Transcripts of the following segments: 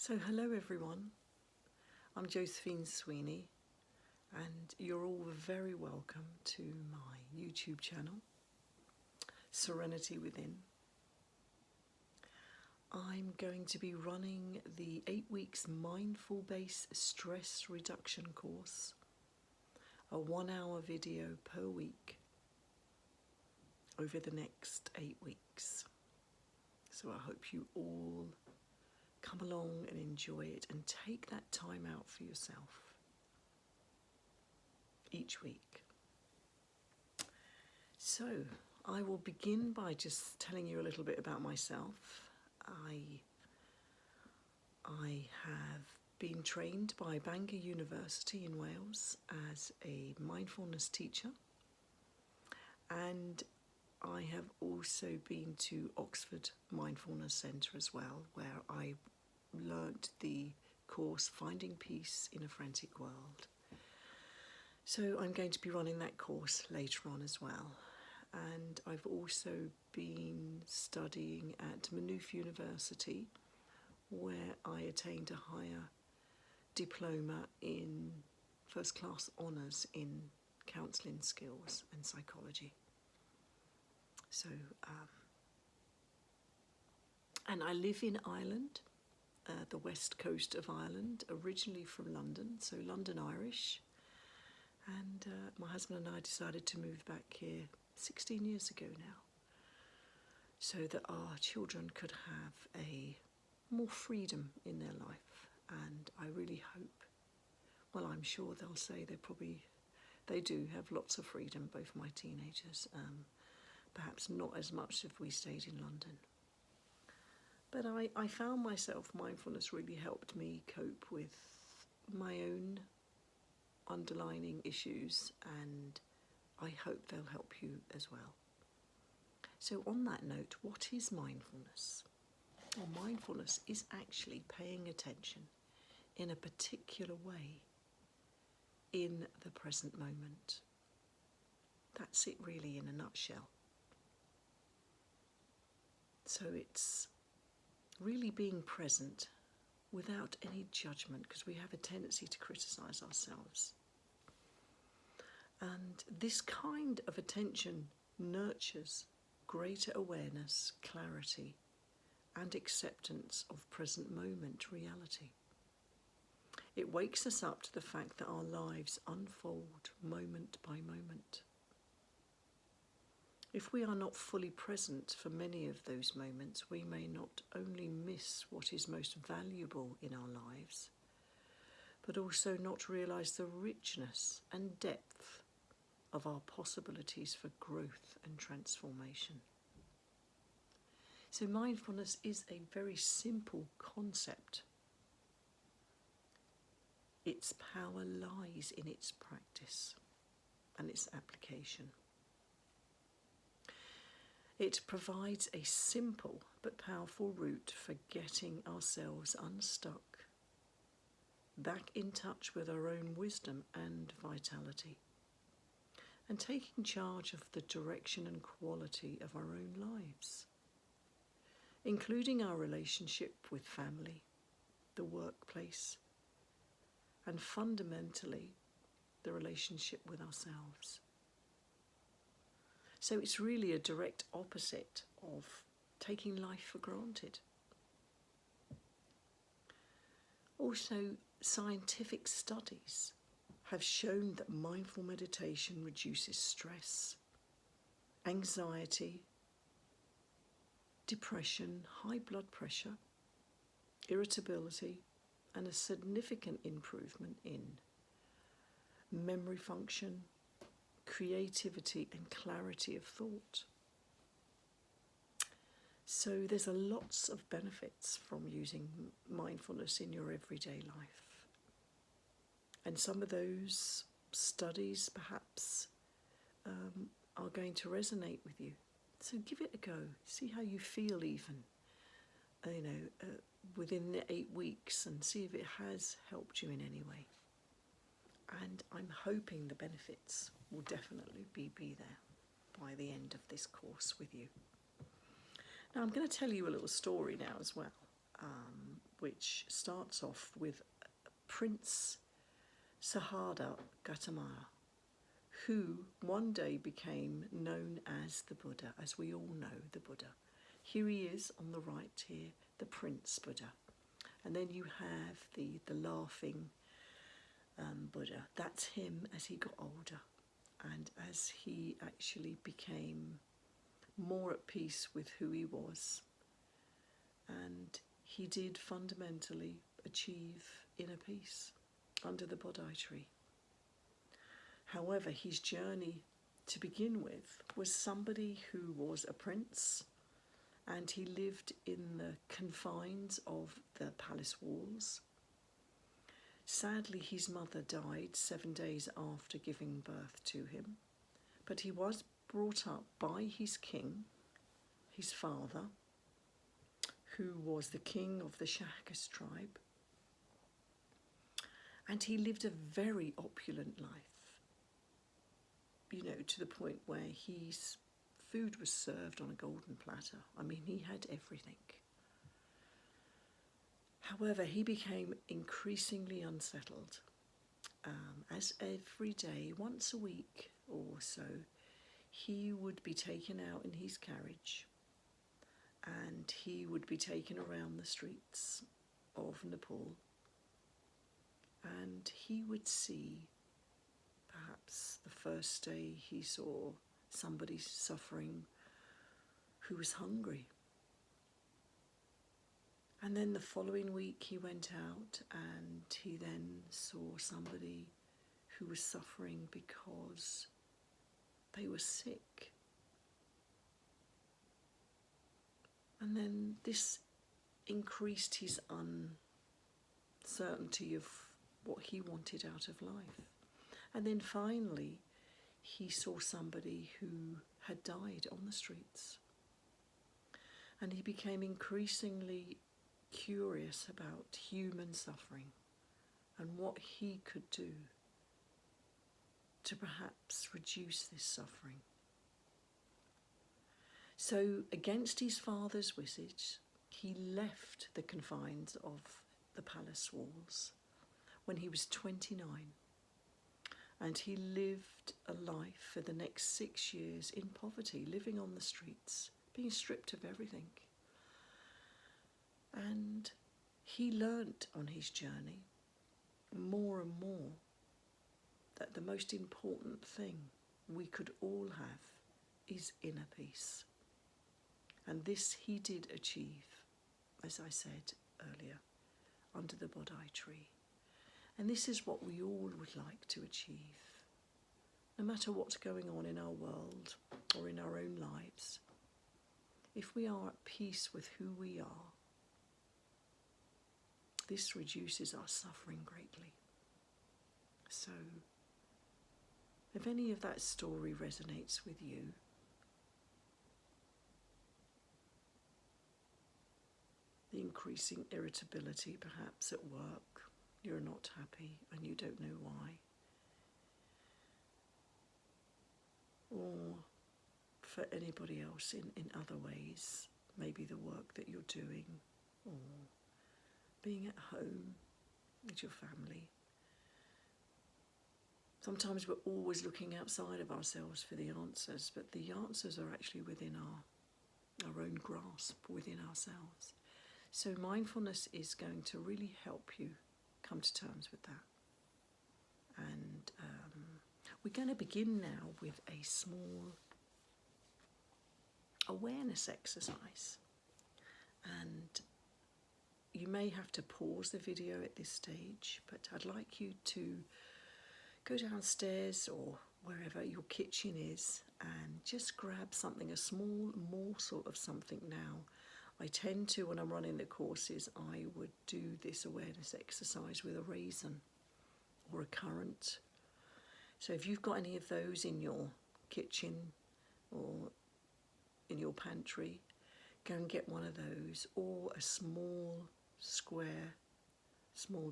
So hello everyone, I'm Josephine Sweeney and you're all very welcome to my YouTube channel, Serenity Within. I'm going to be running the 8 weeks mindful based stress reduction course, a 1-hour video per week over the next 8 weeks. So I hope you all come along and enjoy it and take that time out for yourself each week. So I will begin by just telling you a little bit about myself. I have been trained by Bangor University in Wales as a mindfulness teacher, and I have also been to Oxford Mindfulness Centre as well, where I learnt the course Finding Peace in a Frantic World. So I'm going to be running that course later on as well. And I've also been studying at Maynooth University, where I attained a higher diploma in first class honours in counselling skills and psychology. So, and I live in Ireland, the west coast of Ireland, originally from London, so London Irish. And my husband and I decided to move back here 16 years ago now, so that our children could have a more freedom in their life. And I really hope, well, I'm sure they'll say they do have lots of freedom, both my teenagers, perhaps not as much if we stayed in London. But I found myself, mindfulness really helped me cope with my own underlying issues, and I hope they'll help you as well. So on that note, what is mindfulness? Well, mindfulness is actually paying attention in a particular way in the present moment. That's it really in a nutshell. So it's really being present without any judgment, because we have a tendency to criticize ourselves. And this kind of attention nurtures greater awareness, clarity, and acceptance of present moment reality. It wakes us up to the fact that our lives unfold moment by moment. If we are not fully present for many of those moments, we may not only miss what is most valuable in our lives, but also not realise the richness and depth of our possibilities for growth and transformation. So mindfulness is a very simple concept. Its power lies in its practice and its application. It provides a simple but powerful route for getting ourselves unstuck, back in touch with our own wisdom and vitality, and taking charge of the direction and quality of our own lives, including our relationship with family, the workplace, and fundamentally the relationship with ourselves. So it's really a direct opposite of taking life for granted. Also, scientific studies have shown that mindful meditation reduces stress, anxiety, depression, high blood pressure, irritability, and a significant improvement in memory function, creativity, and clarity of thought. So there's lots of benefits from using mindfulness in your everyday life. And some of those studies perhaps are going to resonate with you. So give it a go. See how you feel even, within the 8 weeks, and see if it has helped you in any way. And I'm hoping the benefits will definitely be there by the end of this course with you. Now I'm going to tell you a little story now as well, which starts off with Prince Siddhartha Gautama, who one day became known as the Buddha, as we all know the Buddha. Here he is on the right here, the Prince Buddha. And then you have the laughing Buddha. That's him as he got older and as he actually became more at peace with who he was. And he did fundamentally achieve inner peace under the Bodhi tree. However, his journey to begin with was somebody who was a prince, and he lived in the confines of the palace walls. Sadly, his mother died 7 days after giving birth to him, but he was brought up by his king, his father, who was the king of the Shakas tribe, and he lived a very opulent life, to the point where his food was served on a golden platter. I mean, he had everything. However, he became increasingly unsettled, as every day, once a week or so, he would be taken out in his carriage and he would be taken around the streets of Nepal, and he would see, perhaps the first day he saw somebody suffering who was hungry. And then the following week he went out and he then saw somebody who was suffering because they were sick. And then this increased his uncertainty of what he wanted out of life. And then finally, he saw somebody who had died on the streets. And he became increasingly curious about human suffering and what he could do to perhaps reduce this suffering. So, against his father's wishes, he left the confines of the palace walls when he was 29. And he lived a life for the next 6 years in poverty, living on the streets, being stripped of everything. And he learnt on his journey more and more that the most important thing we could all have is inner peace. And this he did achieve, as I said earlier, under the Bodhi tree. And this is what we all would like to achieve. No matter what's going on in our world or in our own lives, if we are at peace with who we are, this reduces our suffering greatly. So, if any of that story resonates with you, the increasing irritability perhaps at work, you're not happy and you don't know why, or for anybody else in other ways, maybe the work that you're doing, or being at home with your family. Sometimes we're always looking outside of ourselves for the answers, but the answers are actually within our own grasp, within ourselves. So mindfulness is going to really help you come to terms with that. And we're going to begin now with a small awareness exercise. And you may have to pause the video at this stage, but I'd like you to go downstairs or wherever your kitchen is and just grab something, a small morsel of something now. I tend to, when I'm running the courses, I would do this awareness exercise with a raisin or a currant. So if you've got any of those in your kitchen or in your pantry, go and get one of those, or a small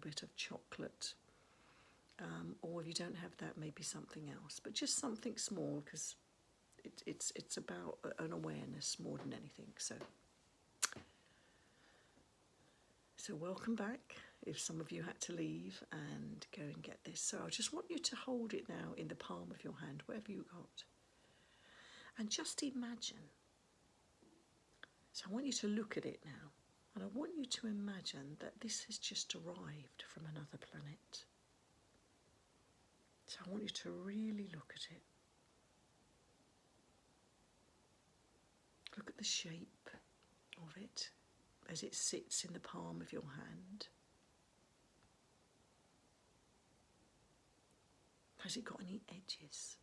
bit of chocolate. Or if you don't have that, maybe something else. But just something small, because it's about an awareness more than anything. So So welcome back, if some of you had to leave and go and get this. So I just want you to hold it now in the palm of your hand, wherever you got. And just imagine. So I want you to look at it now. And I want you to imagine that this has just arrived from another planet. So I want you to really look at it. Look at the shape of it as it sits in the palm of your hand. Has it got any edges?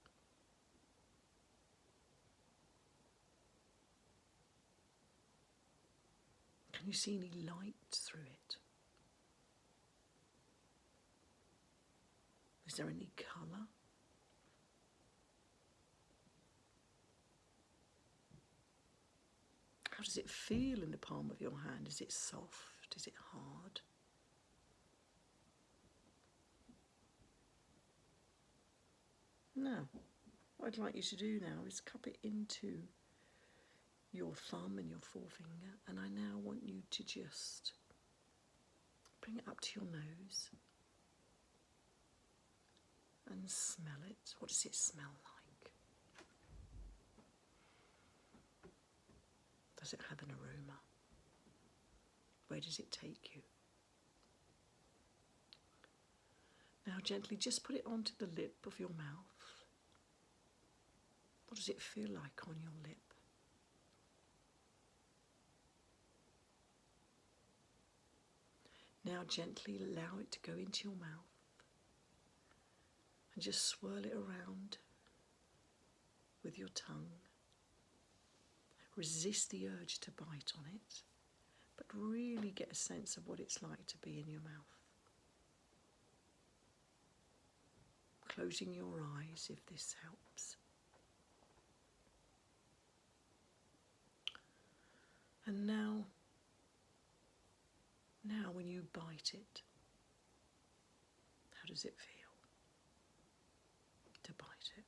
Can you see any light through it? Is there any colour? How does it feel in the palm of your hand? Is it soft? Is it hard? Now, what I'd like you to do now is cup it into your thumb and your forefinger, and I now want you to just bring it up to your nose and smell it. What does it smell like? Does it have an aroma? Where does it take you? Now gently just put it onto the lip of your mouth. What does it feel like on your lip? Now gently allow it to go into your mouth and just swirl it around with your tongue. Resist the urge to bite on it, but really get a sense of what it's like to be in your mouth. Closing your eyes if this helps. And now when you bite it, how does it feel to bite it?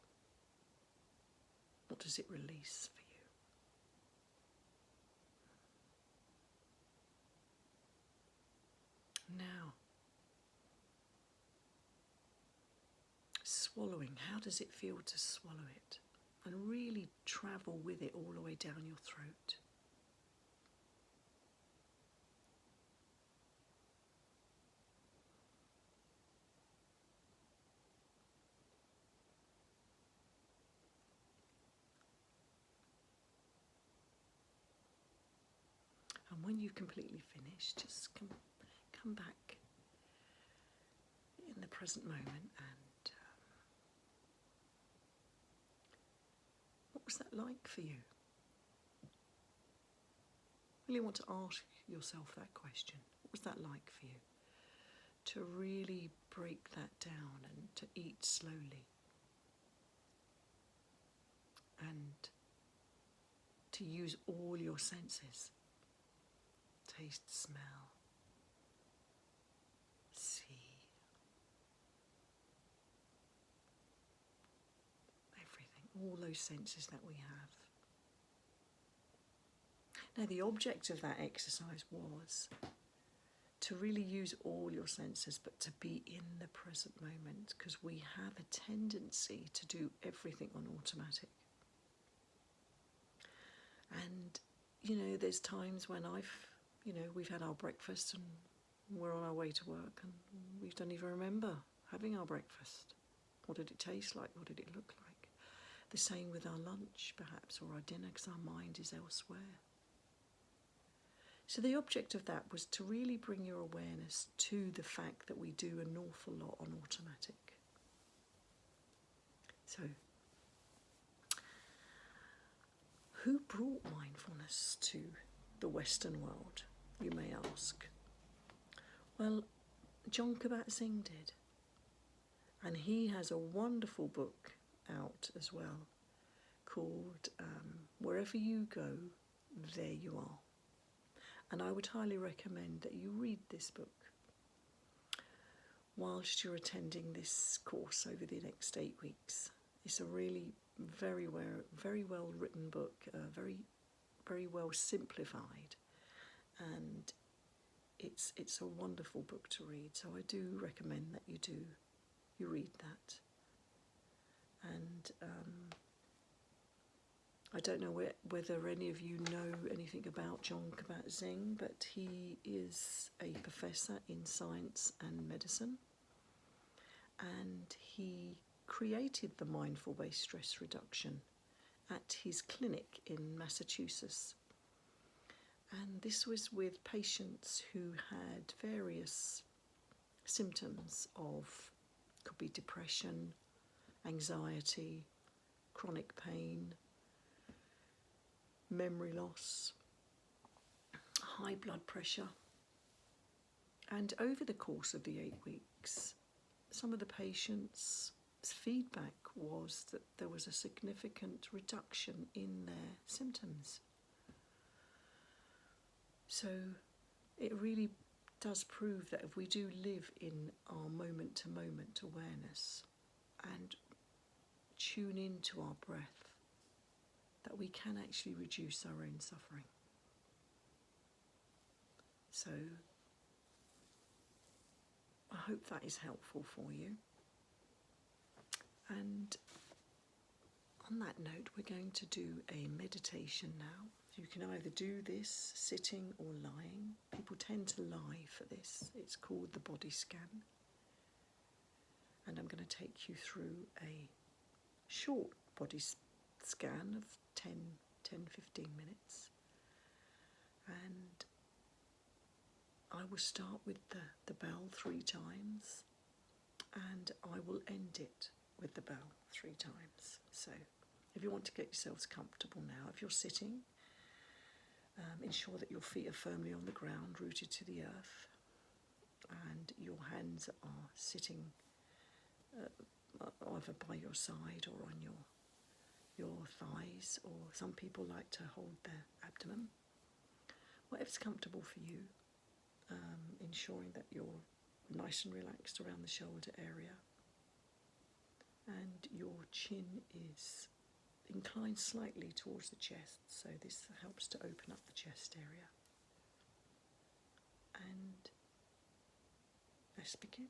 What does it release for you? Now, swallowing, how does it feel to swallow it? And really travel with it all the way down your throat. And when you've completely finished, just come back in the present moment and what was that like for you? Really want to ask yourself that question. What was that like for you? To really break that down and to eat slowly. And to use all your senses. Taste, smell, see, everything, all those senses that we have. Now the object of that exercise was to really use all your senses, but to be in the present moment, because we have a tendency to do everything on automatic. And, there's times when we've had our breakfast and we're on our way to work and we don't even remember having our breakfast. What did it taste like? What did it look like? The same with our lunch, perhaps, or our dinner, because our mind is elsewhere. So the object of that was to really bring your awareness to the fact that we do an awful lot on automatic. So, who brought mindfulness to the Western world, you may ask? Well, John Kabat-Zinn did. And he has a wonderful book out as well called Wherever You Go, There You Are. And I would highly recommend that you read this book whilst you're attending this course over the next 8 weeks. It's a really very well written book, very well simplified, and it it's a wonderful book to read. So I do recommend that you read that. And I don't know whether any of you know anything about John Kabat-Zinn, but he is a professor in science and medicine, and he created the mindful-based stress reduction at his clinic in Massachusetts. And this was with patients who had various symptoms of, could be depression, anxiety, chronic pain, memory loss, high blood pressure. And over the course of the 8 weeks, some of the patients' feedback was that there was a significant reduction in their symptoms. So it really does prove that if we do live in our moment-to-moment awareness and tune into our breath, that we can actually reduce our own suffering. So I hope that is helpful for you. And on that note, we're going to do a meditation now. You can either do this sitting or lying. People tend to lie for this. It's called the body scan. And I'm going to take you through a short body scan of 10-15 minutes. And I will start with the bell 3 times, and I will end it with the bell 3 times. So if you want to get yourselves comfortable now, if you're sitting, ensure that your feet are firmly on the ground, rooted to the earth, and your hands are sitting either by your side or on your thighs, or some people like to hold their abdomen. Whatever's comfortable for you, ensuring that you're nice and relaxed around the shoulder area, and your chin is inclined slightly towards the chest, so this helps to open up the chest area. And let's begin.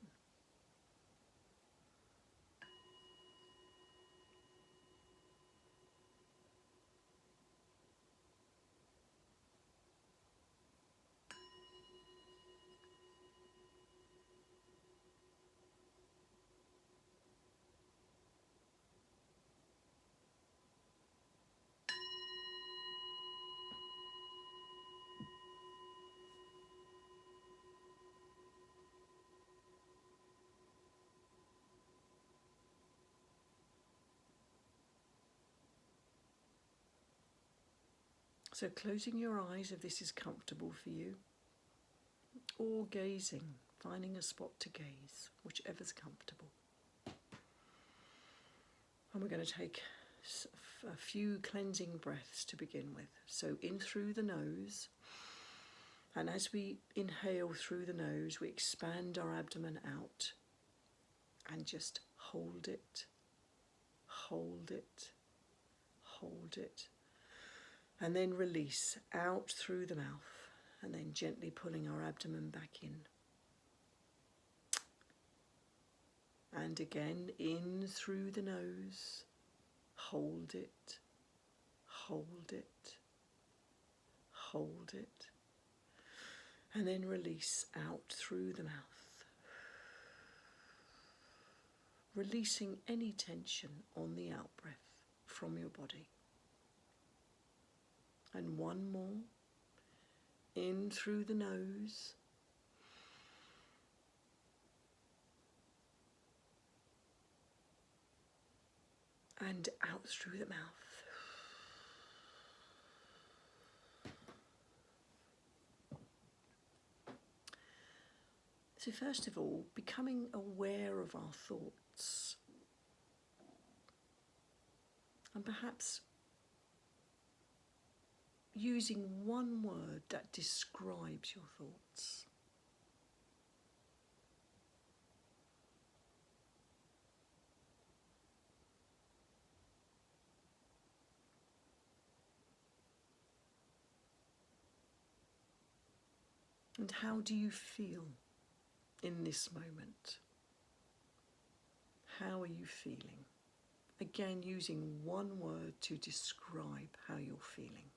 So closing your eyes if this is comfortable for you, or gazing, finding a spot to gaze, whichever's comfortable. And we're going to take a few cleansing breaths to begin with. So in through the nose, and as we inhale through the nose, we expand our abdomen out and just hold it, hold it, hold it. And then release out through the mouth, and then gently pulling our abdomen back in. And again, in through the nose, hold it, hold it, hold it. And then release out through the mouth. Releasing any tension on the out-breath from your body. And one more, in through the nose, and out through the mouth. So first of all, becoming aware of our thoughts, and perhaps using one word that describes your thoughts. And how do you feel in this moment? How are you feeling? Again, using one word to describe how you're feeling.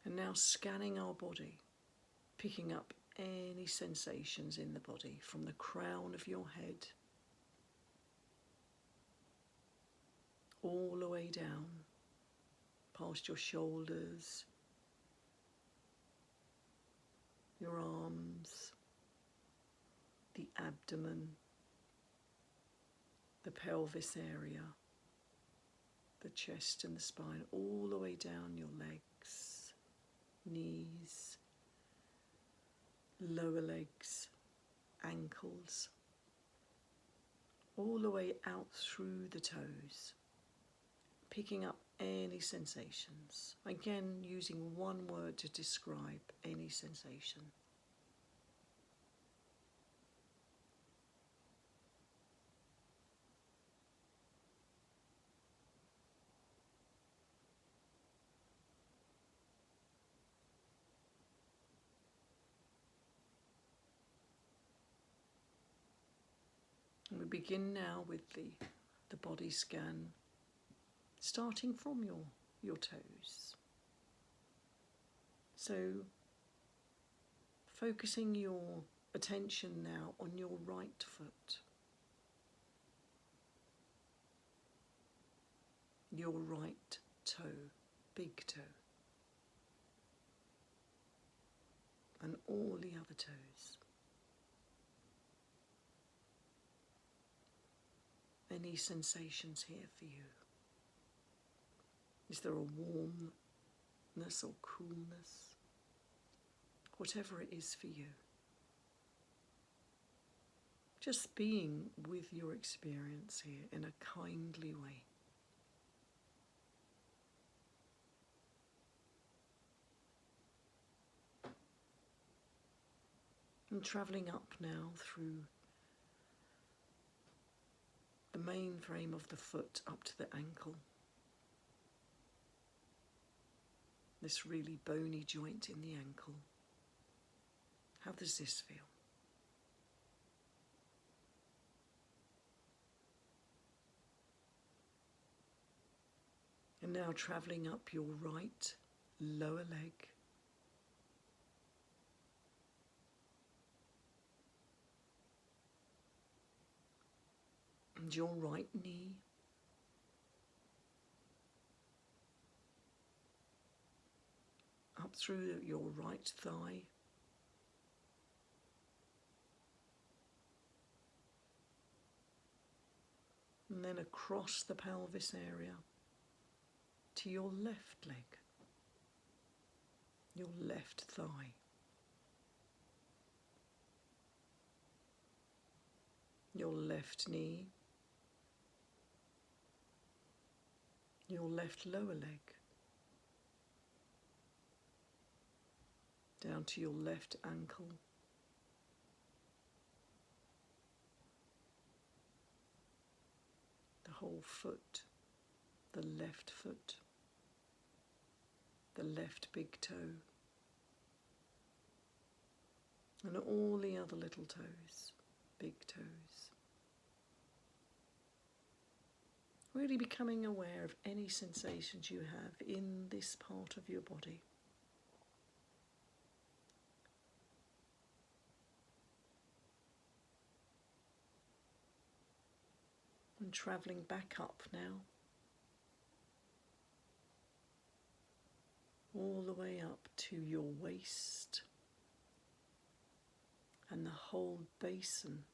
And now scanning our body, picking up any sensations in the body from the crown of your head all the way down, past your shoulders, your arms, the abdomen, the pelvis area, the chest and the spine, all the way down your legs, knees, lower legs, ankles, all the way out through the toes, picking up any sensations. Again, using one word to describe any sensation. And we begin now with the body scan, starting from your toes. So focusing your attention now on your right foot, your right toe, big toe, and all the other toes. Any sensations here for you? Is there a warmness or coolness? Whatever it is for you. Just being with your experience here in a kindly way. And travelling up now through the main frame of the foot up to the ankle. This really bony joint in the ankle. How does this feel? And now travelling up your right lower leg. And your right knee. Up through your right thigh. And then across the pelvis area to your left leg, your left thigh. Your left knee, your left lower leg, down to your left ankle, the whole foot, the left foot, the left big toe, and all the other little toes, big toes. Really becoming aware of any sensations you have in this part of your body. And travelling back up now, all the way up to your waist and the whole basin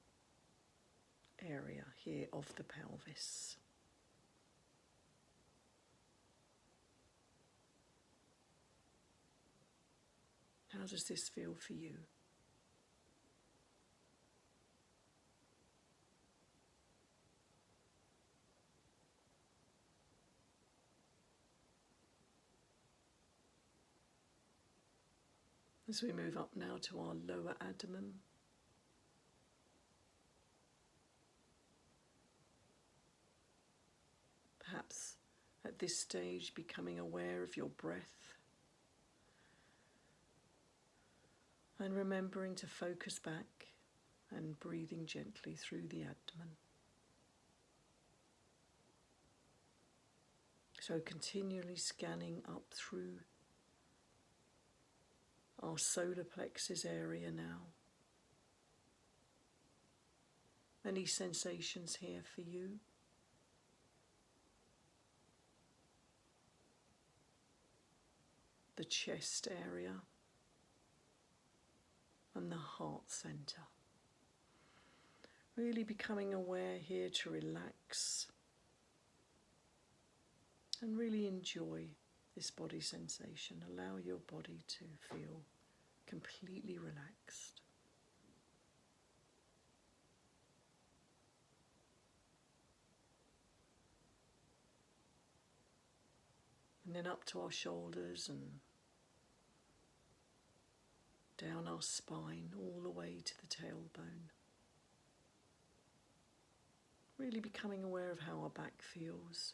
area here of the pelvis. How does this feel for you? As we move up now to our lower abdomen, perhaps at this stage becoming aware of your breath and remembering to focus back and breathing gently through the abdomen. So continually scanning up through our solar plexus area now. Any sensations here for you? The chest area and the heart center. Really becoming aware here to relax and really enjoy this body sensation. Allow your body to feel completely relaxed. And then up to our shoulders and down our spine all the way to the tailbone. Really becoming aware of how our back feels.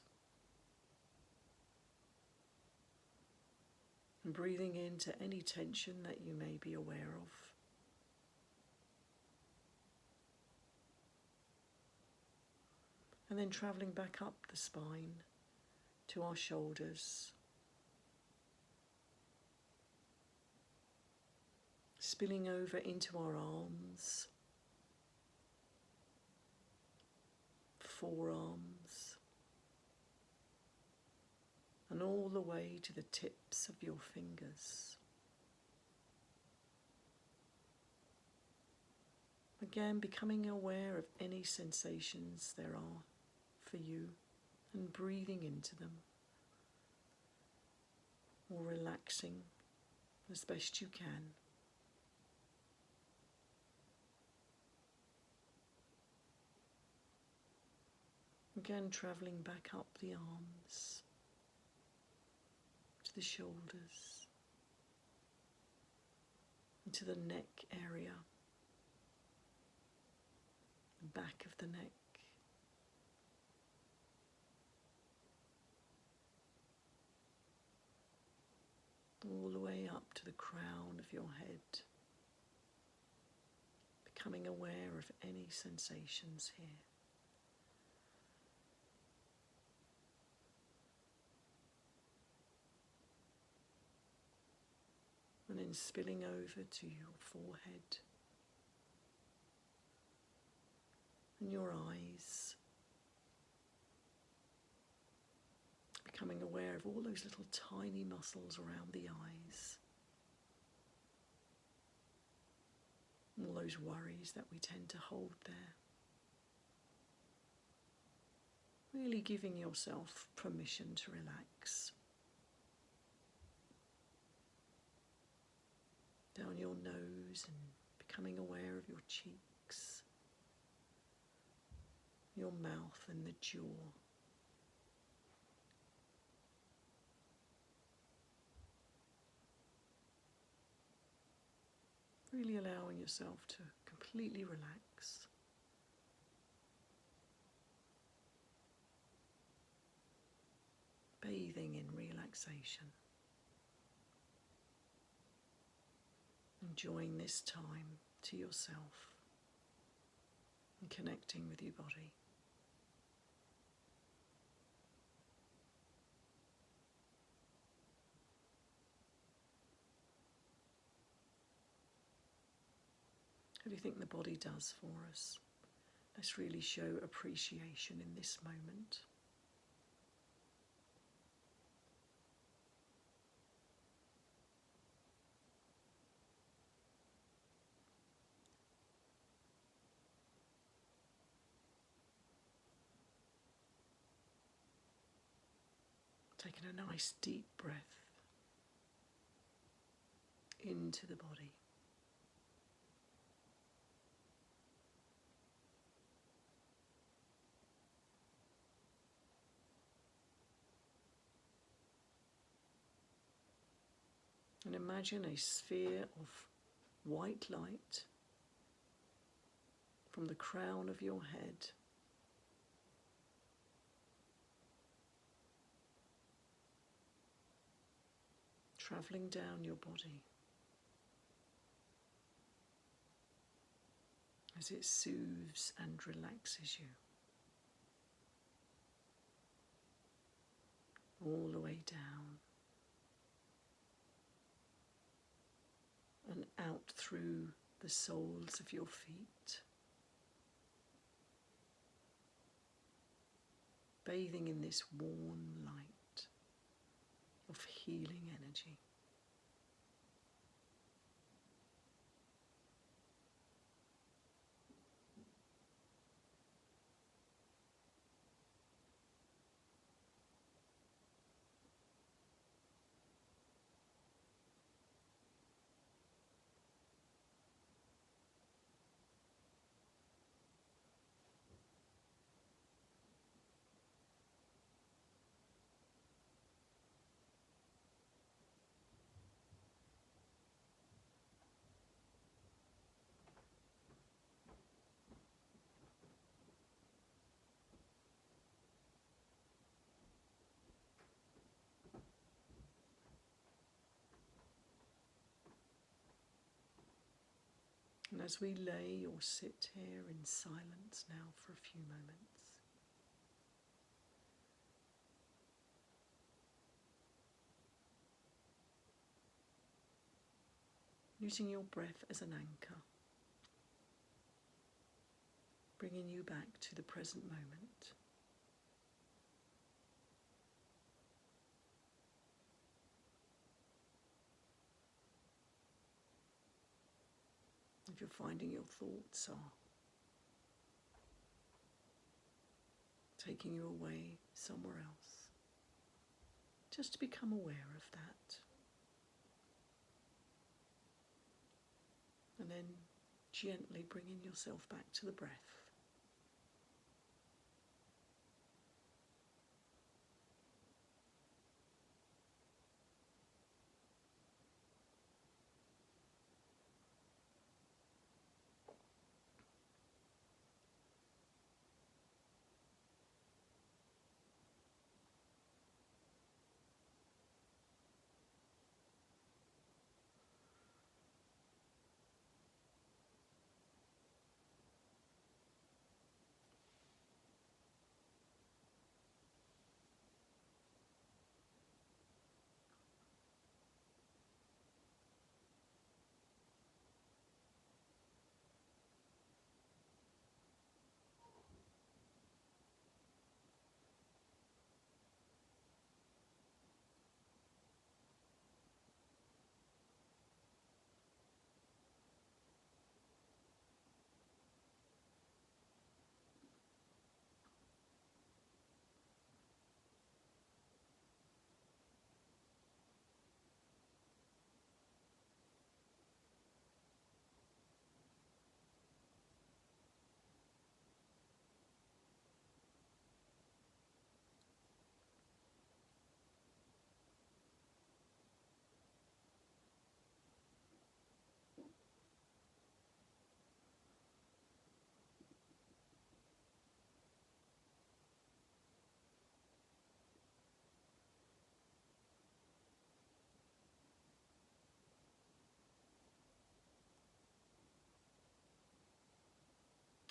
And breathing into any tension that you may be aware of. And then travelling back up the spine to our shoulders. Spilling over into our arms, forearms, and all the way to the tips of your fingers. Again, becoming aware of any sensations there are for you and breathing into them, or relaxing as best you can. Again, travelling back up the arms, to the shoulders, and to the neck area, the back of the neck, all the way up to the crown of your head, becoming aware of any sensations here. And then spilling over to your forehead and your eyes, becoming aware of all those little tiny muscles around the eyes, all those worries that we tend to hold there. Really giving yourself permission to relax. Down your nose and becoming aware of your cheeks, your mouth and the jaw. Really allowing yourself to completely relax. Bathing in relaxation. Enjoying this time to yourself and connecting with your body. What do you think the body does for us? Let's really show appreciation in this moment. Taking a nice deep breath into the body. And imagine a sphere of white light from the crown of your head travelling down your body as it soothes and relaxes you all the way down and out through the soles of your feet, bathing in this warm light of healing energy. And as we lay or sit here in silence now for a few moments, using your breath as an anchor, bringing you back to the present moment. If you're finding your thoughts are taking you away somewhere else, just to become aware of that. And then gently bringing yourself back to the breath.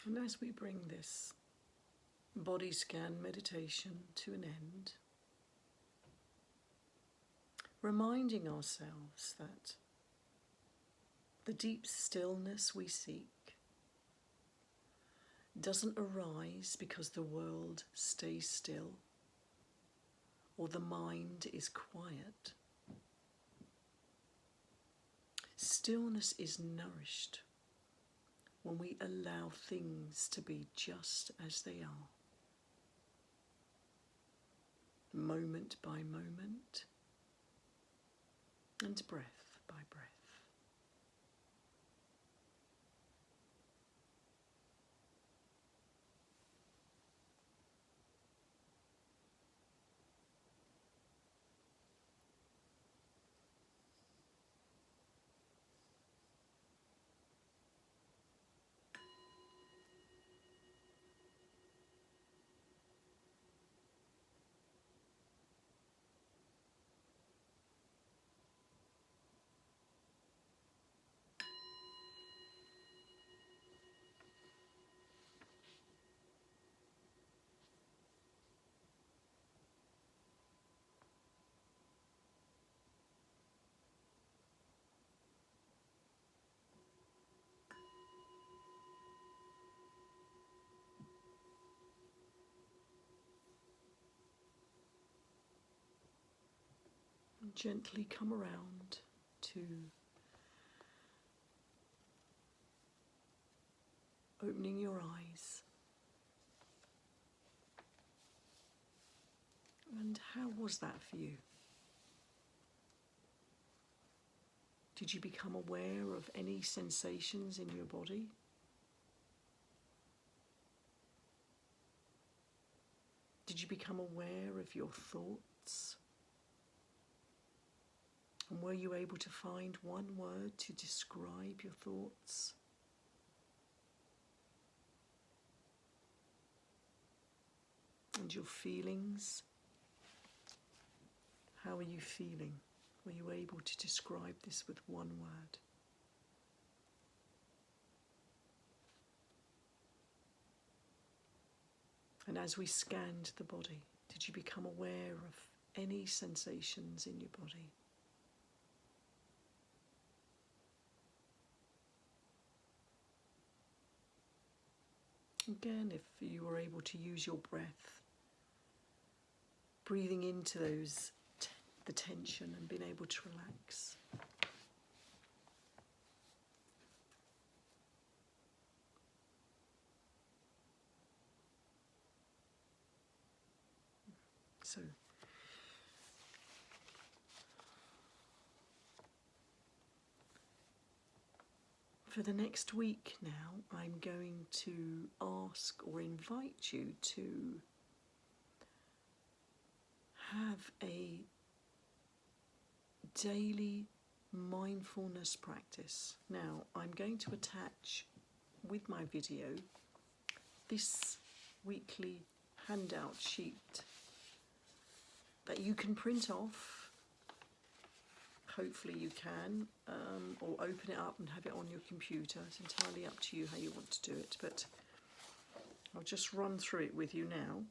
And as we bring this body scan meditation to an end, reminding ourselves that the deep stillness we seek doesn't arise because the world stays still or the mind is quiet. Stillness is nourished when we allow things to be just as they are, moment by moment and breath by breath. And gently come around to opening your eyes. And how was that for you? Did you become aware of any sensations in your body? Did you become aware of your thoughts? And were you able to find one word to describe your thoughts? And your feelings? How are you feeling? Were you able to describe this with one word? And as we scanned the body, did you become aware of any sensations in your body? Again, if you were able to use your breath, breathing into those the tension and being able to relax. So for the next week now, I'm going to ask or invite you to have a daily mindfulness practice. Now, I'm going to attach with my video this weekly handout sheet that you can print off. Hopefully you can, or open it up and have it on your computer. It's entirely up to you how you want to do it, but I'll just run through it with you now.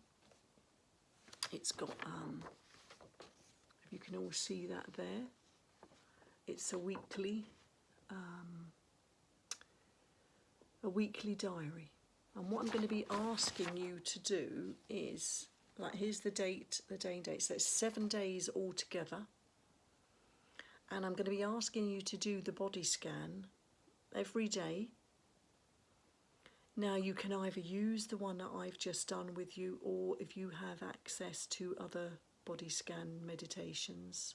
It's got, if you can all see that there, it's a weekly diary. And what I'm going to be asking you to do is, like, here's the day and date, so it's 7 days altogether. And I'm going to be asking you to do the body scan every day. Now, you can either use the one that I've just done with you, or if you have access to other body scan meditations,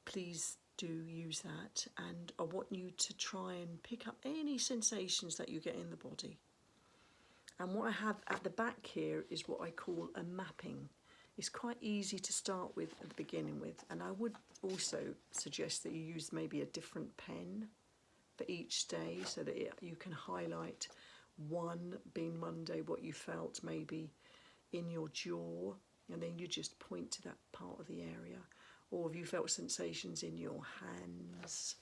please do use that. And I want you to try and pick up any sensations that you get in the body. And what I have at the back here is what I call a mapping. It's quite easy to start with at the beginning with, and I would also suggest that you use maybe a different pen for each day, so that you can highlight one being Monday, what you felt maybe in your jaw, and then you just point to that part of the area. Or if you felt sensations in your hands,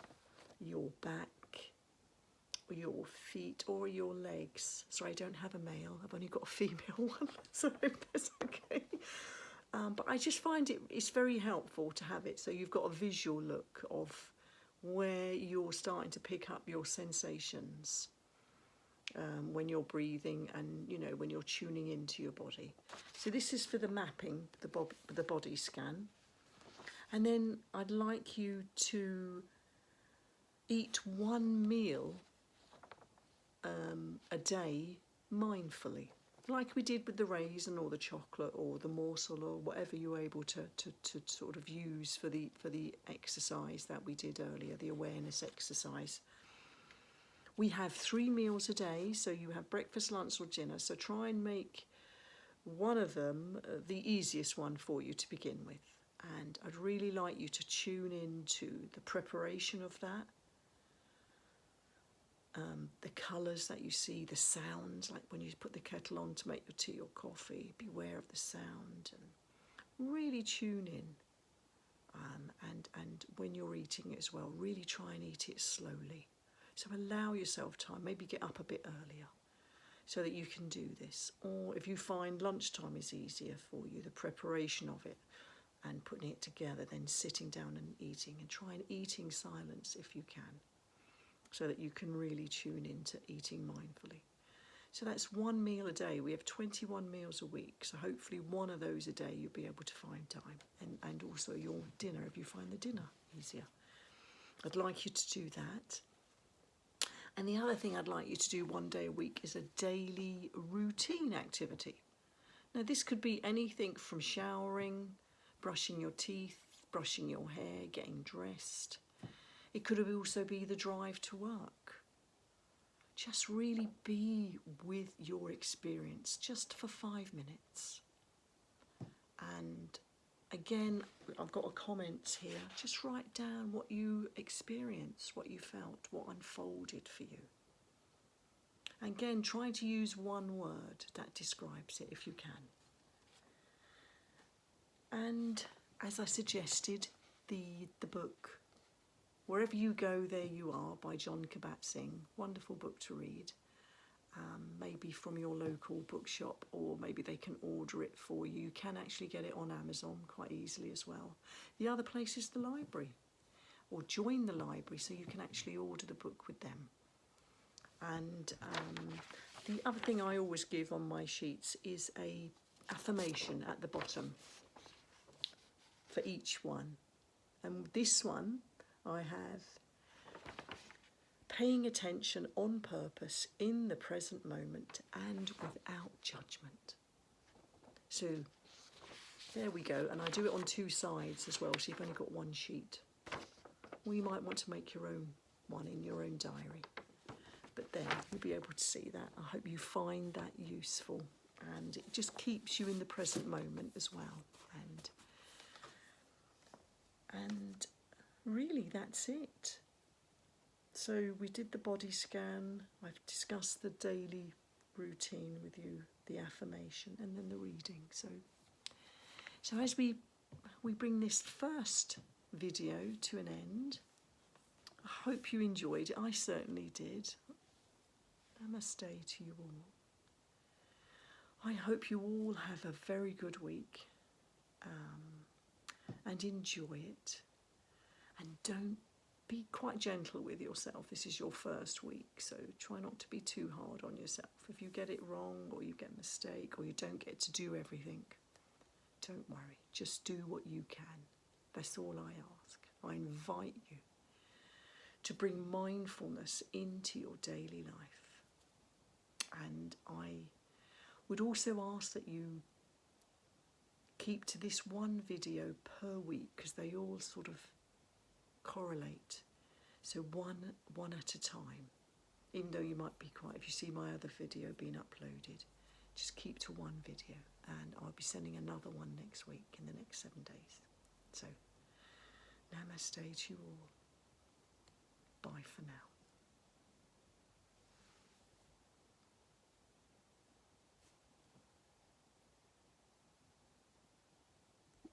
your back, or your feet, or your legs. Sorry, I don't have a male, I've only got a female one, so I hope that's okay. But I just find it's very helpful to have it, so you've got a visual look of where you're starting to pick up your sensations when you're breathing, and when you're tuning into your body. So this is for the mapping, the body scan. And then I'd like you to eat one meal a day mindfully, like we did with the raisin or the chocolate or the morsel or whatever you were able to sort of use for the exercise that we did earlier, the awareness exercise. We have 3 meals a day, so you have breakfast, lunch or dinner, so try and make one of them the easiest one for you to begin with. And I'd really like you to tune into the preparation of that. The colours that you see, the sounds, like when you put the kettle on to make your tea or coffee, beware of the sound and really tune in. And when you're eating it as well, really try and eat it slowly. So allow yourself time, maybe get up a bit earlier so that you can do this. Or if you find lunchtime is easier for you, the preparation of it and putting it together, then sitting down and eating, and try and eat in silence if you can, so that you can really tune into eating mindfully. So that's one meal a day. We have 21 meals a week. So hopefully one of those a day you'll be able to find time. And also your dinner, if you find the dinner easier. I'd like you to do that. And the other thing I'd like you to do one day a week is a daily routine activity. Now this could be anything from showering, brushing your teeth, brushing your hair, getting dressed. It could also be the drive to work. Just really be with your experience just for 5 minutes. And again, I've got a comment here. Just write down what you experienced, what you felt, what unfolded for you. Again, try to use one word that describes it if you can. And as I suggested, the book, Wherever You Go, There You Are by John Kabat-Zinn, wonderful book to read. Maybe from your local bookshop, or maybe they can order it for you. You can actually get it on Amazon quite easily as well. The other place is the library, or join the library so you can actually order the book with them. And the other thing I always give on my sheets is a affirmation at the bottom for each one. And this one I have: paying attention on purpose in the present moment and without judgment. So there we go, and I do it on 2 sides as well, so you've only got one sheet. Or you might want to make your own one in your own diary. But there, you'll be able to see that. I hope you find that useful, and it just keeps you in the present moment as well. And really, that's it. So we did the body scan, I've discussed the daily routine with you, the affirmation, and then the reading. So as we bring this first video to an end, I hope you enjoyed it. I certainly did. Namaste to you all. I hope you all have a very good week and enjoy it. And don't be quite gentle with yourself. This is your first week, so try not to be too hard on yourself. If you get it wrong, or you get a mistake, or you don't get to do everything, don't worry. Just do what you can. That's all I ask. I invite you to bring mindfulness into your daily life. And I would also ask that you keep to this one video per week, because they all sort of correlate. So one at a time. Even though you might be if you see my other video being uploaded, just keep to one video, and I'll be sending another one next week in the next 7 days. So, namaste to you all. Bye for now.